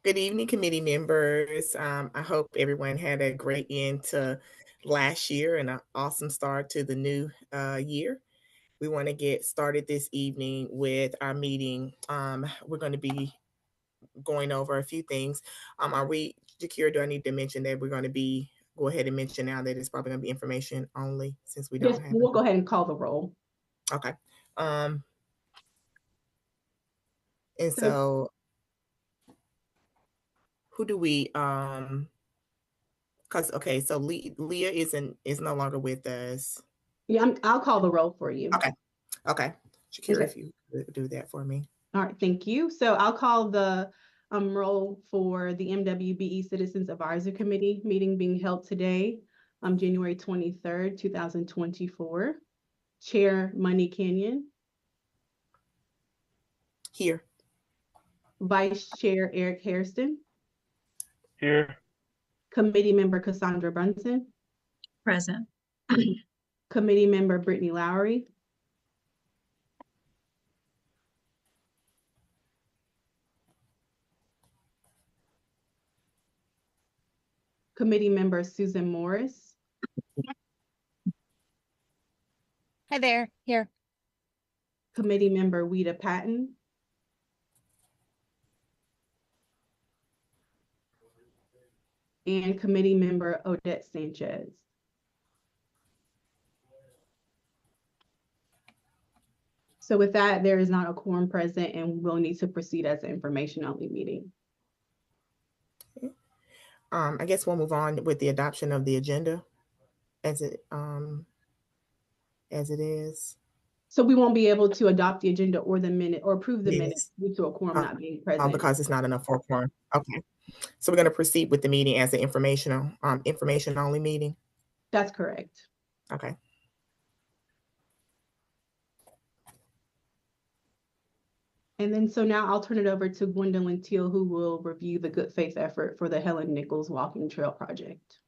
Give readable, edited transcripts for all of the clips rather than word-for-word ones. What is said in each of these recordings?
Good evening, committee members. I hope everyone had a great end to last year and an awesome start to the new year. We want to get started this evening with our meeting. We're going to be going over a few things. Jakira, do I need to mention that we're going to go ahead and mention now that it's probably going to be information only since we Yes, don't have we'll go ahead and call the roll. Okay. And so who do we so Leah is no longer with us. Yeah, I'll call the roll for you. Okay. Shakira, if you could do that for me. All right, thank you. So I'll call the roll for the MWBE Citizens Advisory Committee meeting being held today, January 23rd, 2024. Chair Money Kenyon. Here. Vice Chair Eric Hairston. Here. Committee Member Cassandra Brunson. Present. Committee Member Brittany Lowry. Committee Member Susan Morris. Hi there, here. Committee Member Weta Patton. And Committee Member Odette Sanchez. So with that, there is not a quorum present and we'll need to proceed as an information only meeting. I guess we'll move on with the adoption of the agenda as it is. So we won't be able to adopt the agenda or the minute or approve the minutes due to a quorum not being present. Because it's not enough for a quorum. Okay. So we're going to proceed with the meeting as an information only meeting. That's correct. Okay. And then so now I'll turn it over to Gwendolyn Teal, who will review the good faith effort for the Helen Nichols Walking Trail Project.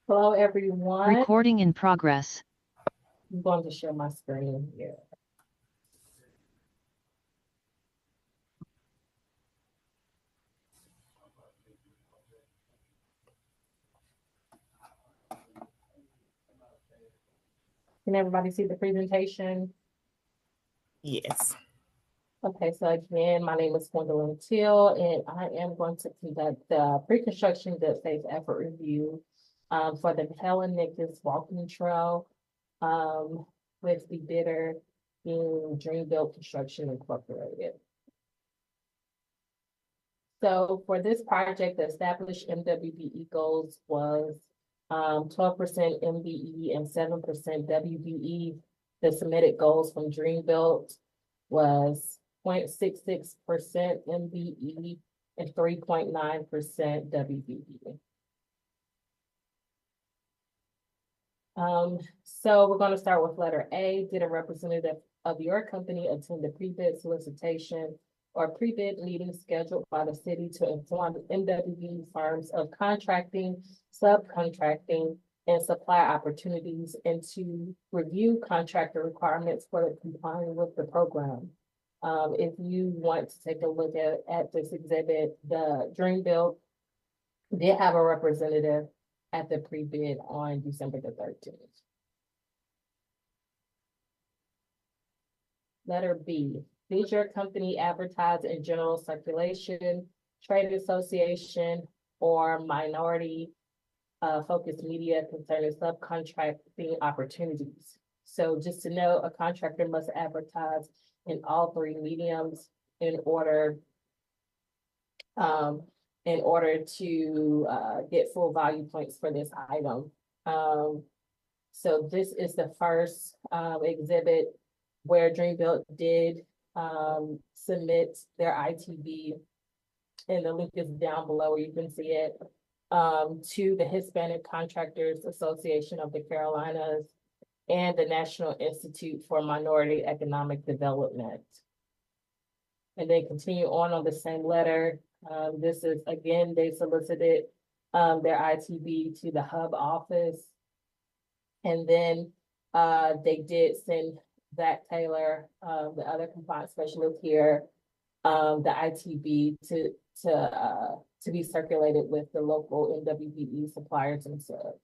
Hello, everyone. Recording in progress. I'm going to share my screen here. Can everybody see the presentation? Yes. Okay, so again, my name is Gwendolyn Teal, and I am going to conduct the pre-construction good faith effort review for the Helen Nichols Walking Trail with the bidder being Dreambuilt Construction Incorporated. So for this project, the established MWBE goals was 12% MBE and 7% WBE. The submitted goals from Dreambuilt was 0.66% MBE and 3.9% WBE. So we're going to start with letter A. Did a representative of your company attend the pre-bid solicitation or pre-bid meeting scheduled by the city to inform MWBE firms of contracting, subcontracting, and supply opportunities, and to review contractor requirements for complying with the program? If you want to take a look at this exhibit, the Dreambuilt did have a representative at the pre-bid on December the 13th. Letter B, did your company advertise in general circulation, trade association, or minority focused media concerning subcontracting opportunities? So just to know, a contractor must advertise in all three mediums in order to get full value points for this item. So this is the first exhibit where Dreambuilt did submit their ITB, and the link is down below where you can see it, to the Hispanic Contractors Association of the Carolinas and the National Institute for Minority Economic Development. And they continue on the same letter. This is, again, they solicited their ITB to the hub office. And then they did send Zach Taylor, the other compliance specialist here, the ITB to be circulated with the local MWBE suppliers and subs.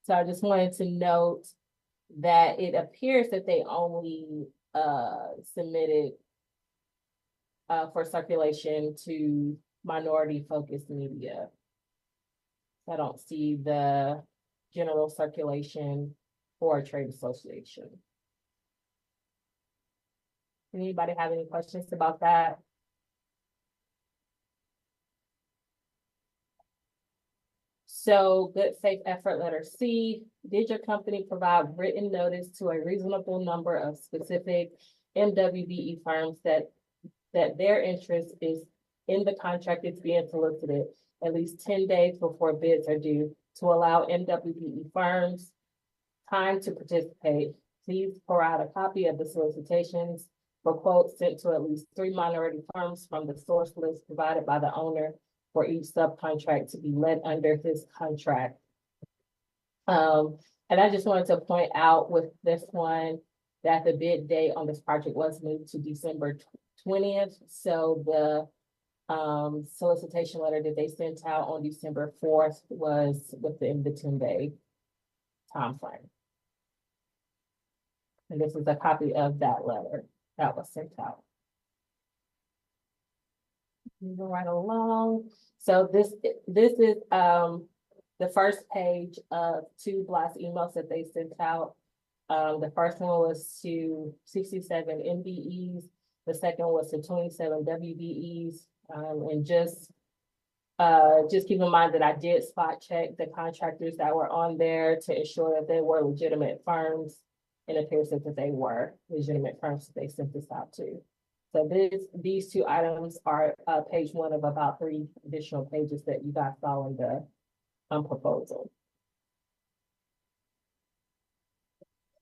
So I just wanted to note that it appears that they only submitted for circulation to minority-focused media. I don't see the general circulation for a trade association. Anybody have any questions about that? So good faith effort, letter C, did your company provide written notice to a reasonable number of specific MWBE firms that their interest is in the contract that's being solicited at least 10 days before bids are due to allow MWBE firms time to participate? Please provide a copy of the solicitations for quotes sent to at least 3 minority firms from the source list provided by the owner for each subcontract to be led under his contract. And I just wanted to point out with this one that the bid date on this project was moved to December 20th. So the solicitation letter that they sent out on December 4th was within the 10-day timeframe. And this is a copy of that letter that was sent out. Moving right along. So this is the first page of 2 blast emails that they sent out. The first one was to 67 MBEs. The second was to 27 WBEs. And just keep in mind that I did spot check the contractors that were on there to ensure that they were legitimate firms. And it appears that they were legitimate firms that they sent this out to. So these 2 items are page 1 of about 3 additional pages that you guys saw in the proposal.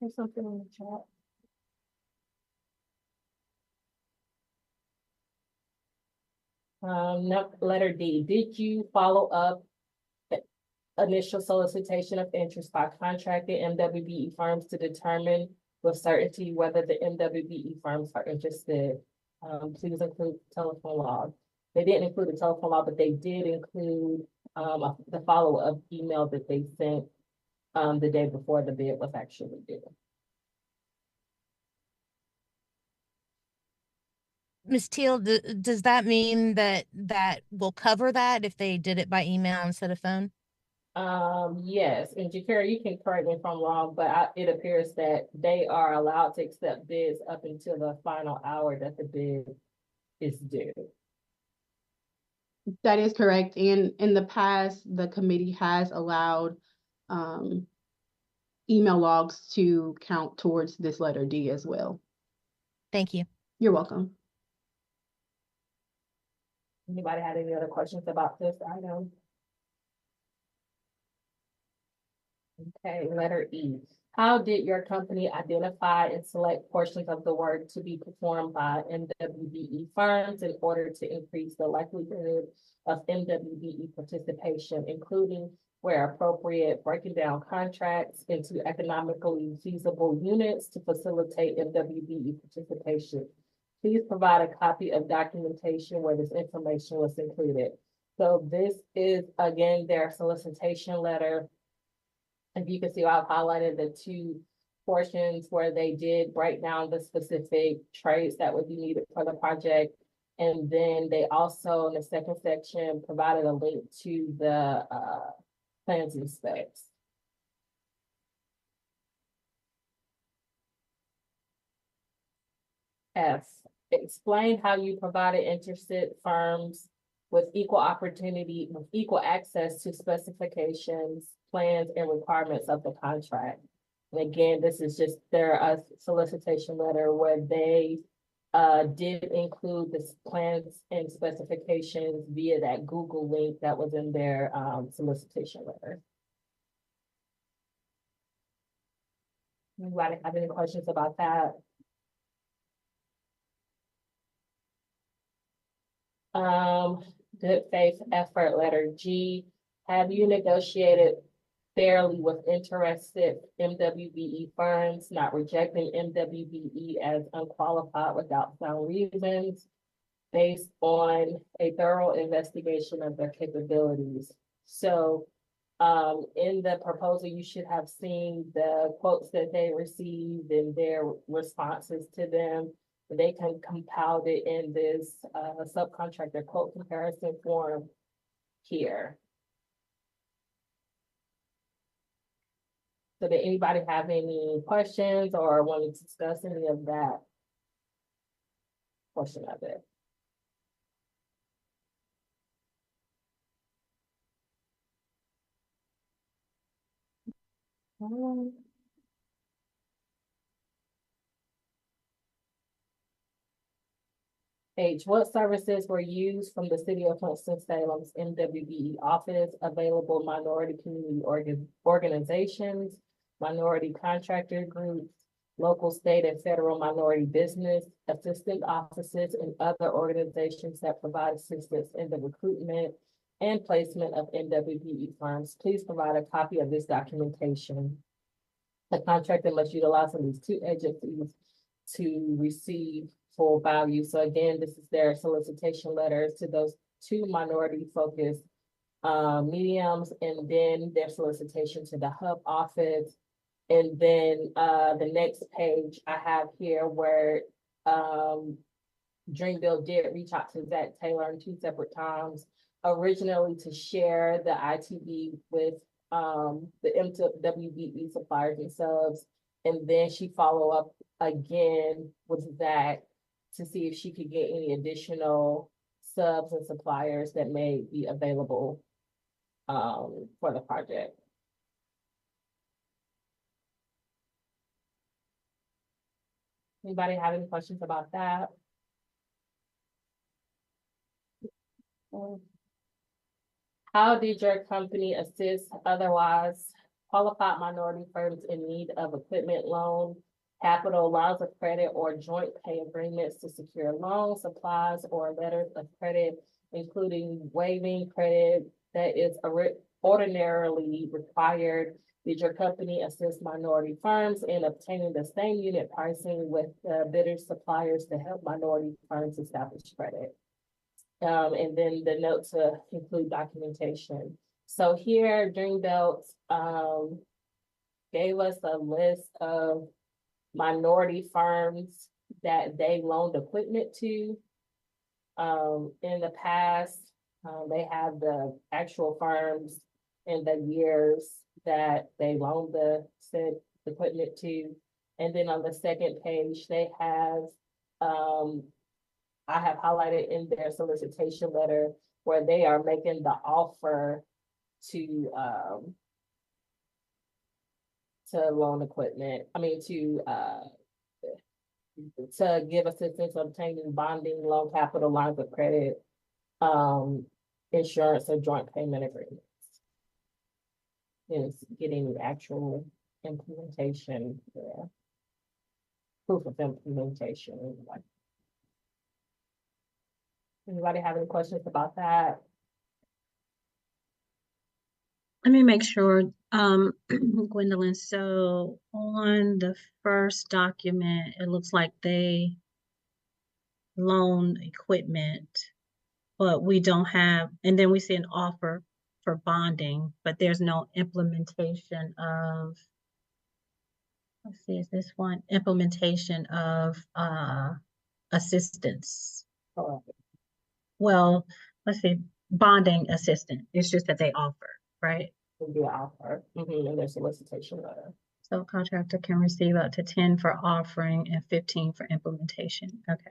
There's something in the chat. Letter D, did you follow up initial solicitation of interest by contracted MWBE firms to determine with certainty whether the MWBE firms are interested? Please include telephone log. They didn't include the telephone log, but they did include the follow-up email that they sent the day before the bid was actually due. Ms. Teal, does that mean that will cover that if they did it by email instead of phone? Yes, and Jakara, you can correct me if I'm wrong, but it appears that they are allowed to accept bids up until the final hour that the bid is due. That is correct. And in the past, the committee has allowed email logs to count towards this letter D as well. Thank you. You're welcome. Anybody had any other questions about this item? Okay, letter E. How did your company identify and select portions of the work to be performed by MWBE firms in order to increase the likelihood of MWBE participation, including where appropriate, breaking down contracts into economically feasible units to facilitate MWBE participation? Please provide a copy of documentation where this information was included. So this is, again, their solicitation letter. If you can see, I've highlighted the 2 portions where they did break down the specific trades that would be needed for the project. And then they also, in the second section, provided a link to the plans and specs. F, explain how you provided interested firms with equal opportunity, with equal access to specifications, plans, and requirements of the contract. And again, this is just their solicitation letter where they did include the plans and specifications via that Google link that was in their solicitation letter. Anybody have any questions about that? Good faith effort, letter G. Have you negotiated fairly with interested MWBE firms, not rejecting MWBE as unqualified without sound reasons, based on a thorough investigation of their capabilities. So in the proposal, you should have seen the quotes that they received and their responses to them. They can compile it in this subcontractor quote comparison form here. So did anybody have any questions or want to discuss any of that portion of it? H, what services were used from the City of Winston-Salem's MWBE office, available minority community organizations, minority contractor groups, local, state, and federal minority business, assistant offices, and other organizations that provide assistance in the recruitment and placement of MWBE firms. Please provide a copy of this documentation. The contractor must utilize at least 2 agencies to receive full value. So again, this is their solicitation letters to those 2 minority-focused mediums, and then their solicitation to the hub office. And then the next page I have here where Dreamville did reach out to Zach Taylor in 2 separate times, originally to share the ITB with the MWBE suppliers and subs, and then she followed up again with Zach to see if she could get any additional subs and suppliers that may be available for the project. Anybody have any questions about that? How did your company assist otherwise qualified minority firms in need of equipment loan, capital, lines of credit, or joint pay agreements to secure loans, supplies, or letters of credit, including waiving credit that is ordinarily required? Did your company assist minority firms in obtaining the same unit pricing with bidder suppliers to help minority firms establish credit? And then the note to include documentation. So here, Dreamville gave us a list of minority firms that they loaned equipment to. In the past, they have the actual firms and the years that they loaned the said equipment to. And then on the second page, they have, I have highlighted in their solicitation letter where they are making the offer to loan equipment, to give assistance obtaining bonding, loan capital, lines of credit, insurance, or joint payment agreements. Is getting the actual implementation there. Proof of implementation. Anybody have any questions about that? Let me make sure, Gwendolyn, so on the first document, it looks like they loan equipment, but we don't have, and then we see an offer for bonding, but there's no implementation of, let's see, is this one, implementation of assistance? Oh, Well, let's see, bonding assistance. It's just that they offer, right? would be an offer in their solicitation letter. So contractor can receive up to 10 for offering and 15 for implementation. Okay.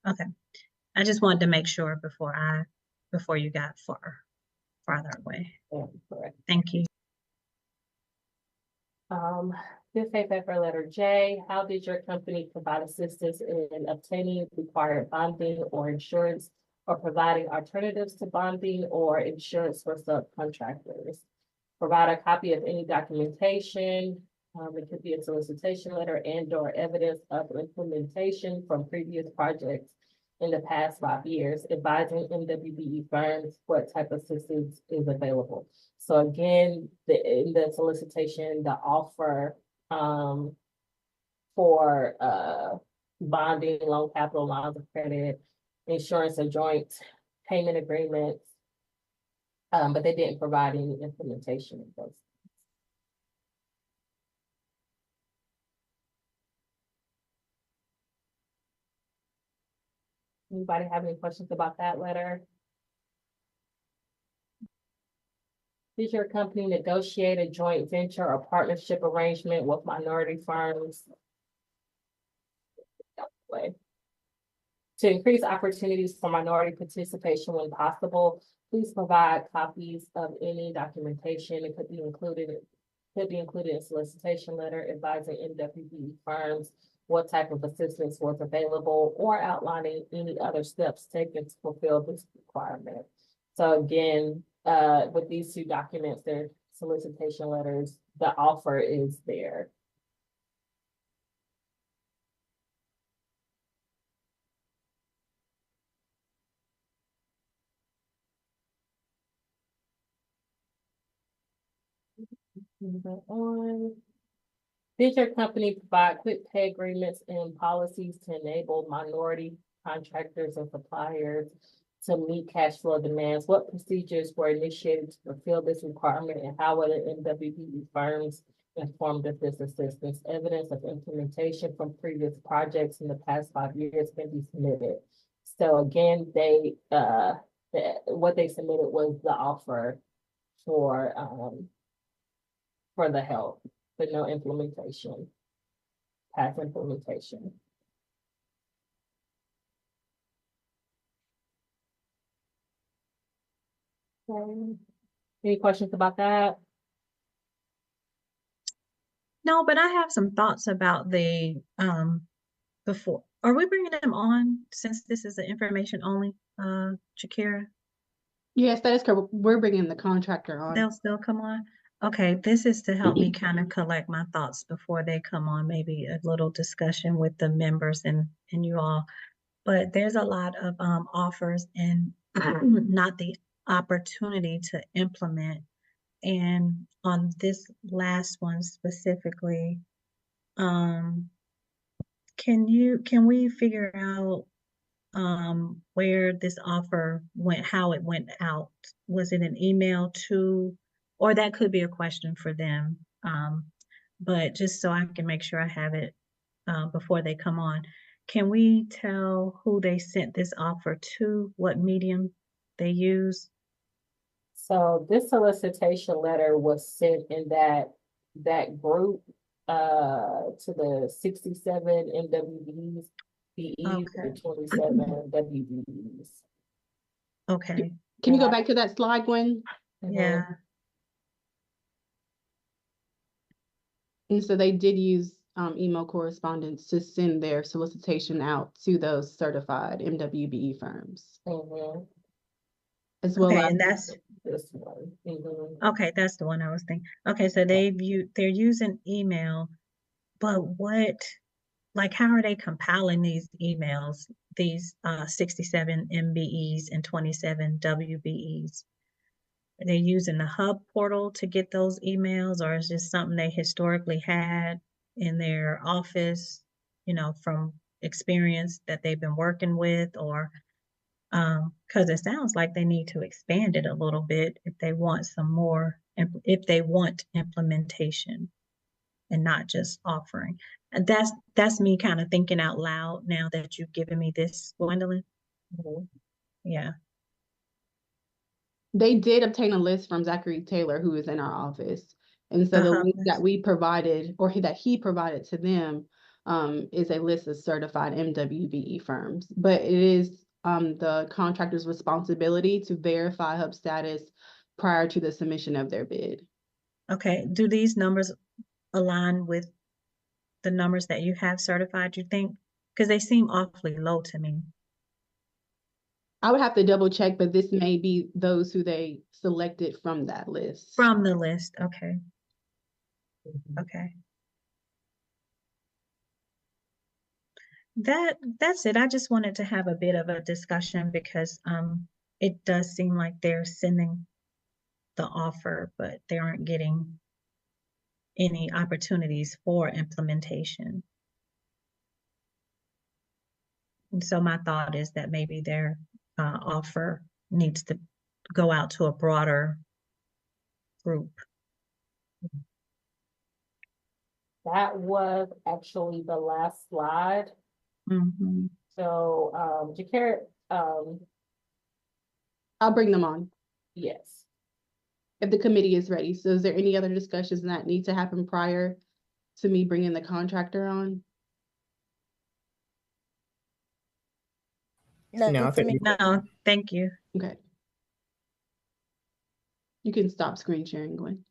Okay. I just wanted to make sure before you got farther away. Yeah, correct. Thank you. This paper letter J, how did your company provide assistance in obtaining required bonding or insurance, or providing alternatives to bonding or insurance for subcontractors? Provide a copy of any documentation. It could be a solicitation letter and/or evidence of implementation from previous projects in the past 5 years, advising MWBE firms what type of assistance is available. So again, in the solicitation, the offer for bonding, loan capital, lines of credit, insurance or joint payment agreements, but they didn't provide any implementation of those. Anybody have any questions about that letter? Did your company negotiate a joint venture or partnership arrangement with minority firms? To increase opportunities for minority participation when possible, please provide copies of any documentation. It could be included in solicitation letter advising MWBE firms what type of assistance was available or outlining any other steps taken to fulfill this requirement. So again, with these two documents, they're solicitation letters, the offer is there. On. Did your company provide quick pay agreements and policies to enable minority contractors and suppliers to meet cash flow demands? What procedures were initiated to fulfill this requirement, and how were the MWBE firms informed of this assistance? Evidence of implementation from previous projects in the past 5 years can be submitted. So again, what they submitted was the offer for the help, but no implementation, past implementation. Okay. Any questions about that? No, but I have some thoughts about the before. Are we bringing them on since this is the information only, Shakira? Yes, that is correct. We're bringing the contractor on. They'll still come on? Okay, this is to help me kind of collect my thoughts before they come on, maybe a little discussion with the members and you all. But there's a lot of offers and not the opportunity to implement. And on this last one specifically, can we figure out where this offer went, how it went out? Was it an email to, or that could be a question for them. But just so I can make sure I have it before they come on, can we tell who they sent this offer to, what medium they use? So this solicitation letter was sent in that group to the 67 MWBs, BEs, and 27 WBEs. Okay. Can you go back to that slide, Gwen? Yeah. And so they did use email correspondence to send their solicitation out to those certified MWBE firms. As well Okay, as and that's this one. okay, that's the one I was thinking. Okay, so they're using email, but how are they compiling these emails, these 67 MBEs and 27 WBEs? Are they using the hub portal to get those emails, or is this something they historically had in their office, from experience that they've been working with, or because it sounds like they need to expand it a little bit if they want if they want implementation and not just offering. And that's me kind of thinking out loud now that you've given me this, Gwendolyn. Yeah. They did obtain a list from Zachary Taylor, who is in our office. And so the list that we provided, or that he provided to them, is a list of certified MWBE firms. But it is the contractor's responsibility to verify hub status prior to the submission of their bid. Okay. Do these numbers align with the numbers that you have certified, you think? Because they seem awfully low to me. I would have to double check, but this may be those who they selected from that list. From the list, okay. Okay. That's it. I just wanted to have a bit of a discussion because it does seem like they're sending the offer, but they aren't getting any opportunities for implementation. And so my thought is that maybe their offer needs to go out to a broader group. That was actually the last slide. Mhm. So, Jacarra, I'll bring them on yes. if the committee is ready. So is there any other discussions that need to happen prior to me bringing the contractor on? No, I Nothing for think me. No, thank you. Okay. You can stop screen sharing, Gwen.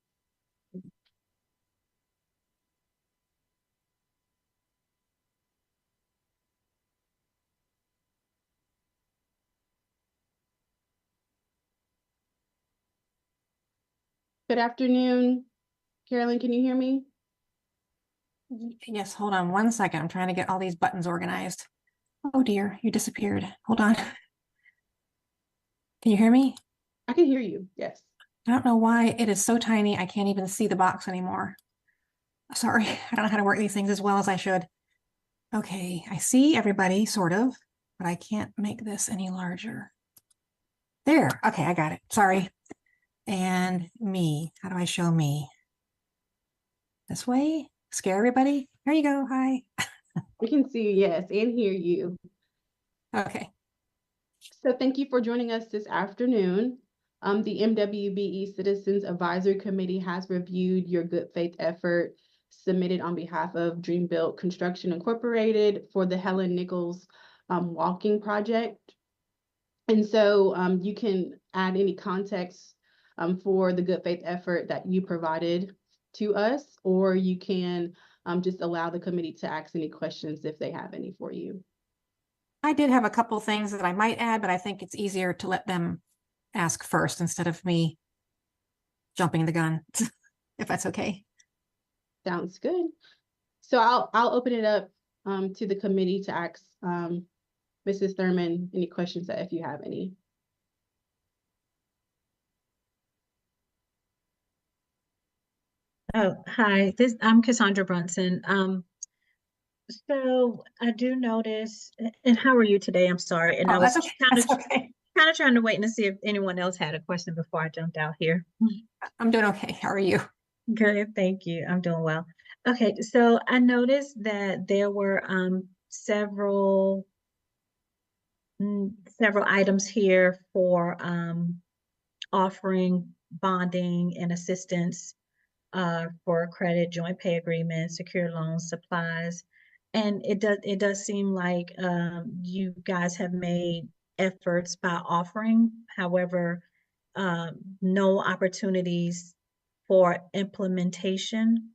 Good afternoon. Carolyn, can you hear me? Yes, hold on one second. I'm trying to get all these buttons organized. Oh dear, you disappeared. Hold on. Can you hear me? I can hear you, yes. I don't know why it is so tiny. I can't even see the box anymore. Sorry, I don't know how to work these things as well as I should. Okay, I see everybody sort of, but I can't make this any larger. There, okay, I got it. Sorry. And me, how do I show me? This way? Scare everybody? There you go, hi. We can see you, yes, and hear you. Okay. So thank you for joining us this afternoon. The MWBE Citizens Advisory Committee has reviewed your good faith effort submitted on behalf of Dreambuilt Construction Incorporated for the Helen Nichols walking project. And so you can add any context for the good faith effort that you provided to us, or you can just allow the committee to ask any questions if they have any for you. I did have a couple things that I might add, but I think it's easier to let them ask first instead of me jumping the gun, if that's okay. Sounds good. So I'll open it up to the committee to ask Mrs. Thurman any questions that if you have any. Oh, hi. I'm Cassandra Brunson. So I do notice, and how are you today? I'm sorry. And I Oh, was that's okay. That's okay. kind of trying to wait and see if anyone else had a question before I jumped out here. I'm doing okay. How are you? Good, thank you. I'm doing well. Okay, so I noticed that there were several items here for offering bonding and assistance for credit, joint pay agreements, secure loans, supplies. And it does seem like you guys have made efforts by offering, however, no opportunities for implementation.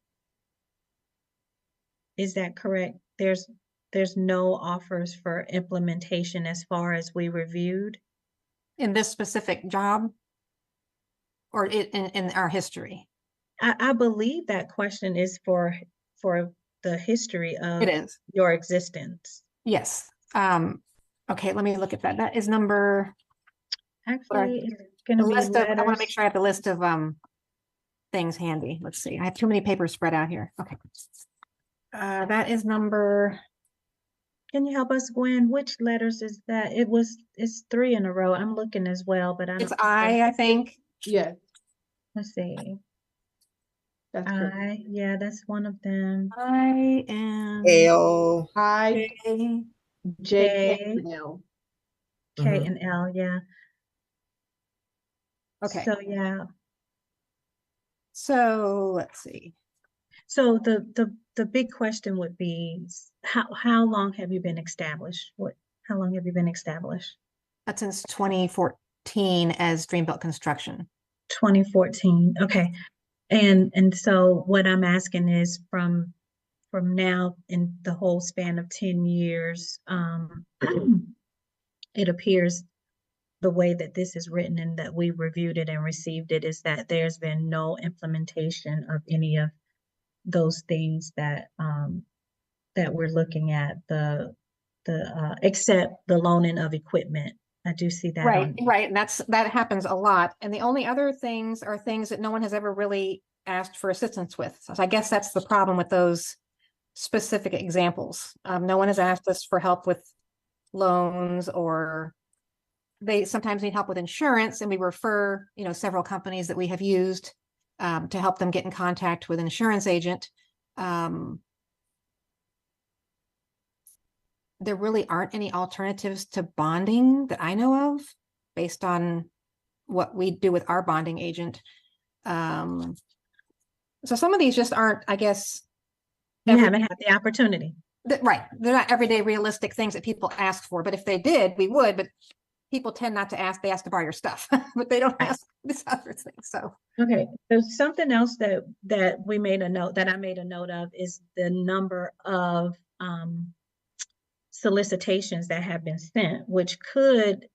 Is that correct? There's no offers for implementation as far as we reviewed. In this specific job or in our history? I believe that question is for the history of It is. your existence. Yes. Okay, let me look at that. That is number, Actually, it's going the to be list of, I want to letters. make sure I have the list of things handy. Let's see. I have too many papers spread out here. Okay. That is number. Can you help us, Gwen? Which letters is that? It's 3 in a row. I'm looking as well, but I don't. It's I think. Yes, Let's see. that's correct. Yeah, that's one of them. I am L. I, J. J, K, K. and L. K and L, yeah. Okay. So yeah. So let's see. So the big question would be how long have you been established? How long have you been established? That's since 2014 as Dreambuilt Construction. 2014. Okay. And so what I'm asking is from now in the whole span of 10 years, it appears the way that this is written and that we reviewed it and received it is that there's been no implementation of any of those things that that we're looking at, the except the loaning of equipment. I do see that Right, on. right. And that happens a lot. And the only other things are things that no one has ever really asked for assistance with. So I guess that's the problem with those specific examples. No one has asked us for help with loans, or they sometimes need help with insurance, and we refer, several companies that we have used to help them get in contact with an insurance agent. There really aren't any alternatives to bonding that I know of based on what we do with our bonding agent. So some of these just aren't, I guess. You haven't had the opportunity. Right. They're not everyday realistic things that people ask for, but if they did, we would, but people tend not to ask. They ask to borrow your stuff, but they don't ask this other thing. So. Okay. There's something else that we made a note, that I made a note of, is the number of solicitations that have been sent, which could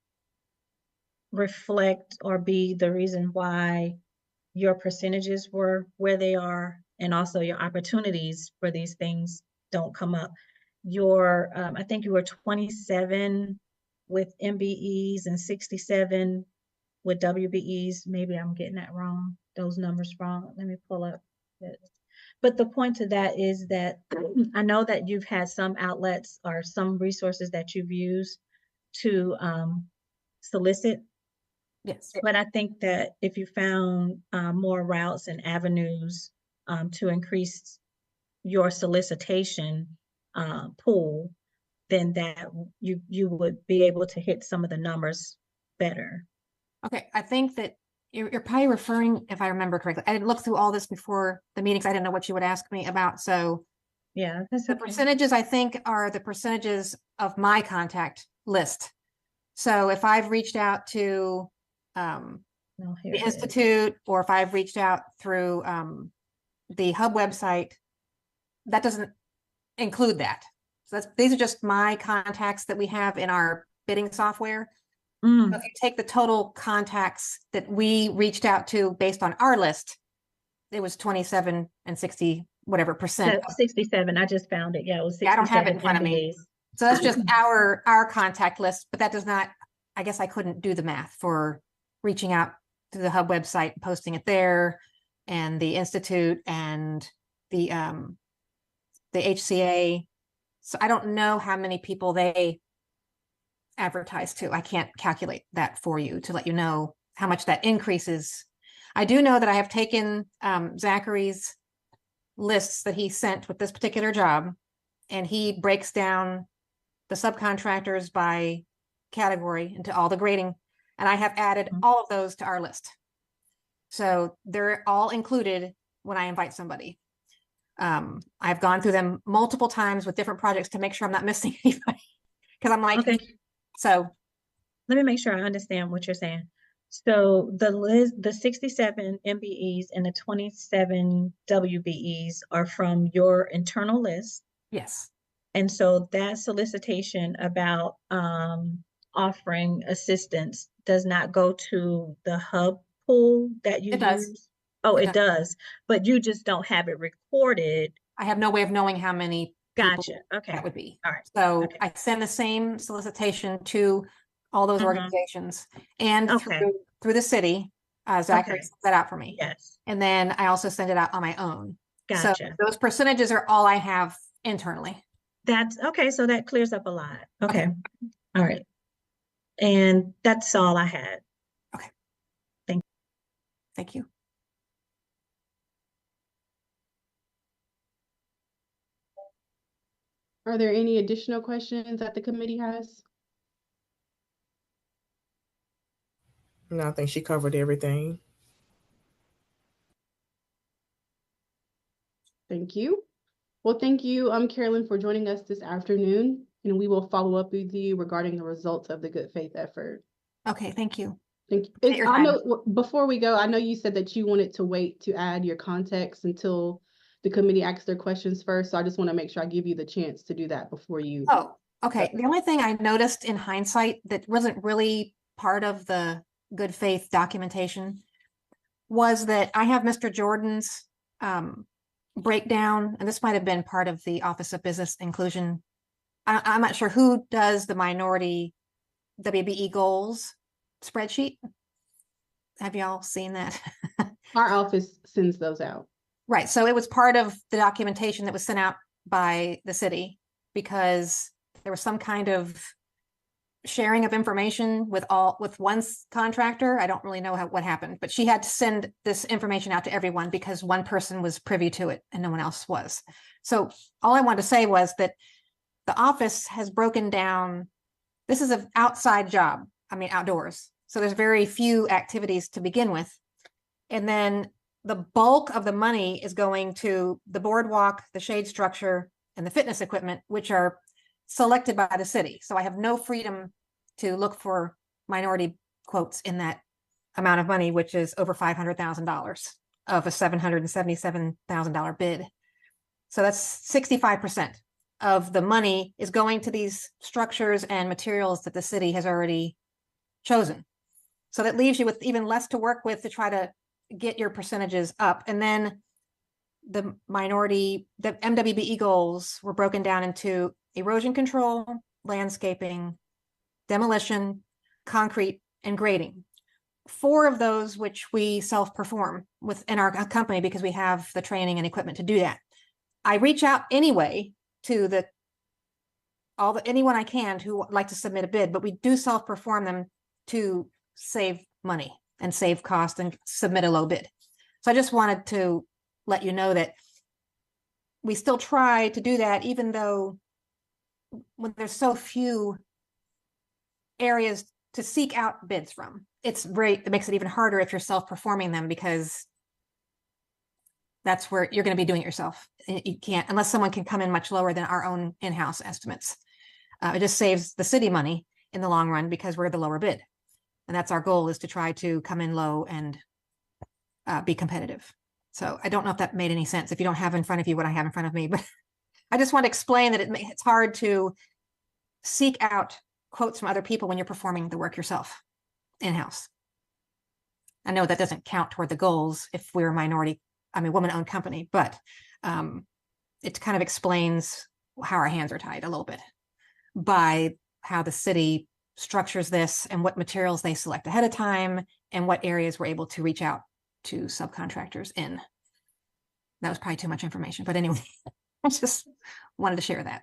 reflect or be the reason why your percentages were where they are, and also your opportunities for these things don't come up. I think you were 27 with MBEs and 67 with WBEs. Maybe I'm getting that wrong, those numbers wrong. Let me pull up this. But the point to that is that I know that you've had some outlets or some resources that you've used to solicit. Yes. But I think that if you found more routes and avenues to increase your solicitation pool, then that you would be able to hit some of the numbers better. Okay. I think that you're probably referring, if I remember correctly, I didn't look through all this before the meetings. I didn't know what you would ask me about. So yeah, that's the okay. percentages, I think, are the percentages of my contact list. So if I've reached out to the Institute, or if I've reached out through the Hub website, that doesn't include that. So these are just my contacts that we have in our bidding software. So if you take the total contacts that we reached out to based on our list, it was 27 and 60 whatever percent. 67. I just found it. Yeah, it was 67. Yeah, I don't have it in front of me. So that's just our contact list, but that does not, I guess I couldn't do the math for reaching out to the Hub website, posting it there, and the Institute and the HCA. So I don't know how many people they advertise to. I can't calculate that for you to let you know how much that increases. I do know that I have taken Zachary's lists that he sent with this particular job, and he breaks down the subcontractors by category into all the grading, and I have added all of those to our list. So they're all included when I invite somebody. I've gone through them multiple times with different projects to make sure I'm not missing anybody, because I'm like, okay. So let me make sure I understand what you're saying. So the 67 MBEs and the 27 WBEs are from your internal list. Yes. And so that solicitation about offering assistance does not go to the Hub pool that you use? Oh, it does. But you just don't have it recorded. I have no way of knowing how many Gotcha. Okay. that would be. All right. So okay. I send the same solicitation to all those organizations, and through the city. Zachary sent that out for me. Yes. And then I also send it out on my own. Gotcha. So those percentages are all I have internally. That's okay. So that clears up a lot. Okay. All right. And that's all I had. Okay. Thank you. Are there any additional questions that the committee has? No, I think she covered everything. Thank you. Well, thank you, Carolyn, for joining us this afternoon, and we will follow up with you regarding the results of the good faith effort. Okay, thank you. Thank you. I know before we go, I know you said that you wanted to wait to add your context until the committee asks their questions first. So I just want to make sure I give you the chance to do that before you. Oh, okay. The only thing I noticed in hindsight that wasn't really part of the good faith documentation was that I have Mr. Jordan's breakdown, and this might have been part of the Office of Business Inclusion I'm not sure who does the minority WBE goals spreadsheet. Have y'all seen that? Our office sends those out. Right. So it was part of the documentation that was sent out by the city because there was some kind of sharing of information with one contractor. I don't really know what happened, but she had to send this information out to everyone because one person was privy to it and no one else was. So all I wanted to say was that the office has broken down. This is an outside job. I mean, outdoors. So there's very few activities to begin with. And then the bulk of the money is going to the boardwalk, the shade structure, and the fitness equipment, which are selected by the city. So I have no freedom to look for minority quotes in that amount of money, which is over $500,000 of a $777,000 bid. So that's 65% of the money is going to these structures and materials that the city has already chosen. So that leaves you with even less to work with to try to get your percentages up. And then the MWBE goals were broken down into erosion control, landscaping, demolition, concrete, and grading. 4 of those which we self-perform within our company because we have the training and equipment to do that. I reach out anyway to anyone I can who would like to submit a bid, but we do self-perform them to save money and save cost and submit a low bid. So I just wanted to let you know that we still try to do that, even though when there's so few areas to seek out bids from, it makes it even harder if you're self-performing them because that's where you're going to be doing it yourself. You can't, unless someone can come in much lower than our own in-house estimates. It just saves the city money in the long run because we're the lower bid. And that's our goal, is to try to come in low and be competitive. So I don't know if that made any sense if you don't have in front of you what I have in front of me, but I just want to explain that it's hard to seek out quotes from other people when you're performing the work yourself in-house. I know that doesn't count toward the goals if we're a woman-owned company, but it kind of explains how our hands are tied a little bit by how the city structures this and what materials they select ahead of time and what areas we're able to reach out to subcontractors in. That was probably too much information, but anyway, I just wanted to share that.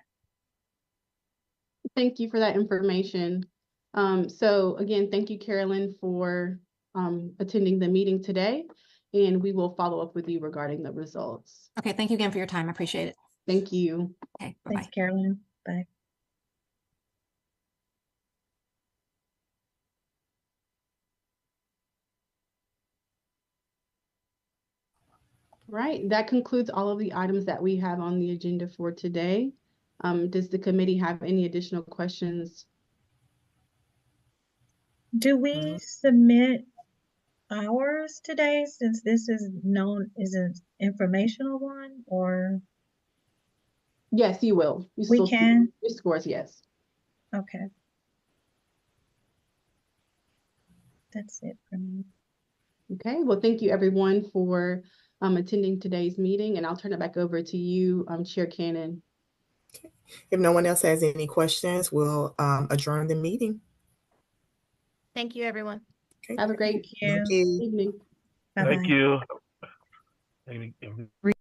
Thank you for that information. So again, thank you, Carolyn, for attending the meeting today, and we will follow up with you regarding the results. Okay, thank you again for your time. I appreciate it. Thank you. Okay, bye-bye. Thanks, Carolyn. Bye. Right, that concludes all of the items that we have on the agenda for today. Does the committee have any additional questions? Do we submit ours today since this is known as an informational one, or? Yes, you will. You We still can? your scores, yes. Okay. That's it for me. Okay, well, thank you everyone for attending today's meeting, and I'll turn it back over to you, Chair Cannon. If no one else has any questions, we'll adjourn the meeting. Thank you, everyone. Okay. Have a great Thank you. Thank you. evening. Bye-bye. Thank you.